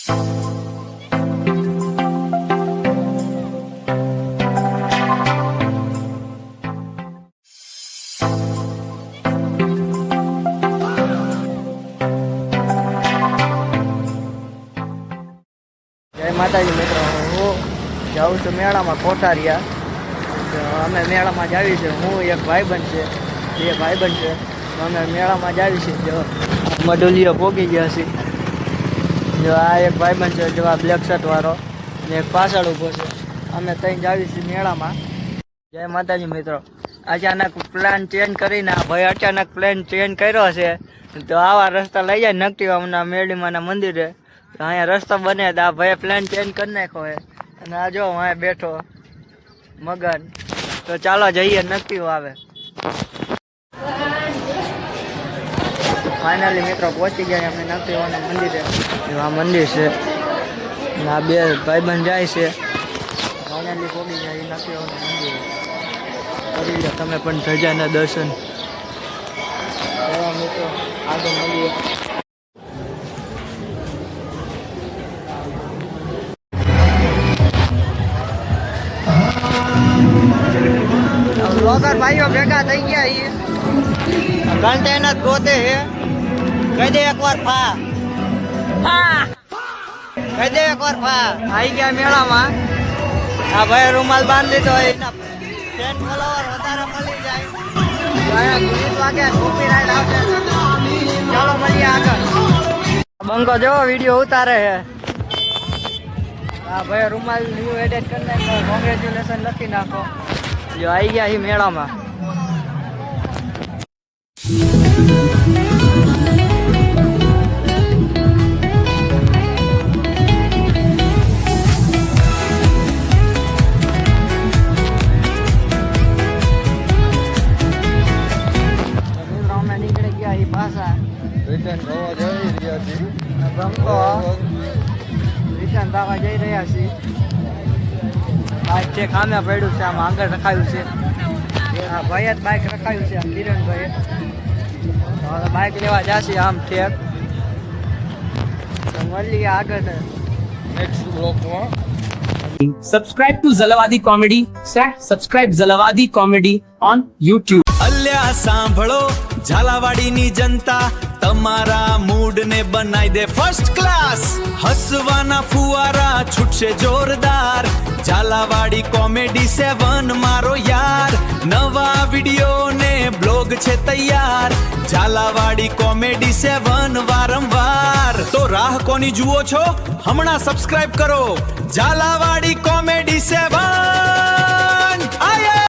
જય માતાજી મિત્રો, હું જાઉં છું મેળામાં કોઠારિયા. અમે મેળામાં જ આવી છે. હું એક ભાઈબંધ છે, બે ભાઈબંધ છે. અમે મેળામાં જ આવી છે. જો મડોલીઓ પોગી ગયા છે. જો આ એક ભાઈબંધ છે, જો આ બ્લેક શર્ટ વાળો, ને એક પાછળ ઊભો છે. અમે ત્યાં જ આવી છીએ મેળામાં. જય માતાજી મિત્રો, અચાનક પ્લાન ચેન્જ કરીને આ ભાઈ અચાનક પ્લાન ચેન્જ કર્યો છે. તો આવા રસ્તા લઈ જાય નકટી હમણાં મેળીમાના મંદિરે. અહીંયા રસ્તો બને તો આ ભાઈ પ્લાન ચેન્જ કરી નાખ્યો હોય. અને આ જો અહીંયા બેઠો મગન. તો ચાલો જઈએ, નક્કી આવે. ફાઇનલી મિત્રો પહોંચી ગયા અમે નકટીવાના મંદિરે. આ મંદિર છે, આ બે ભાઈબંધ જાય છે. ફાઇનલી પહોંચી જાય નકટીવાના મંદિરે. કરી લો તમે પણ ધજાના દર્શન. મિત્રો આગળ મળીએ. બ્લોગર ભાઈઓ ભેગા થઈ ગયા. કન્ટેનર ગોતે હે. કહી દે એકવાર ફા. કહી દે એકવાર ફા. આવી ગયા મેળામાં. આ ભાઈ રૂમાલ બાંધી લીધો. એના ફેન ફોલોવર વધારે મળી જાય. ગીત વાગે કોપીરાઈટ આવશે. ચાલો મળીએ આગળ. બંકો જેવો વિડીયો ઉતારે છે. હા ભાઈ રૂમાલ ન્યુ એડિટ કરી નાખો. કોંગ્રેચ્યુલેશન લખી નાખો. જો આવી ગયા અહીં મેળામાં. અમે નીકળી ગયા અહીં પાછા. રિટર્ન થવા જઈ રહ્યા છીએ. બંકો રિટર્ન થવા જઈ રહ્યા છીએ. આ ચેક આમે પડ્યું છે, આમ આગળ રખાયું છે. હા ભાઈ જ બાઇક રખાયું છે, આમ કિરણભાઈ. હવે બાઇક લેવા જશે આમ ઠેક. તો મળીએ આગળ નેક્સ્ટ બ્લોકમાં. Subscribe to Zalawadi Comedy. Subscribe Zalawadi Comedy on YouTube. અલ્યા સાંભળો ઝાલાવાડીની જનતા, તમારા મૂડ ને બનાવી દે ફર્સ્ટ ક્લાસ. હસવાના ફુવારા છૂટશે જોરદાર. ઝાલાવાડી કોમેડી 7 મારો યાર. નવા વિડિયો ને બ્લોગ છે તૈયાર. ઝાલાવાડી કોમેડી 7 વારંવાર. તો રાહ કોની જુઓ છો? હમણાં સબસ્ક્રાઇબ કરો. ઝાલા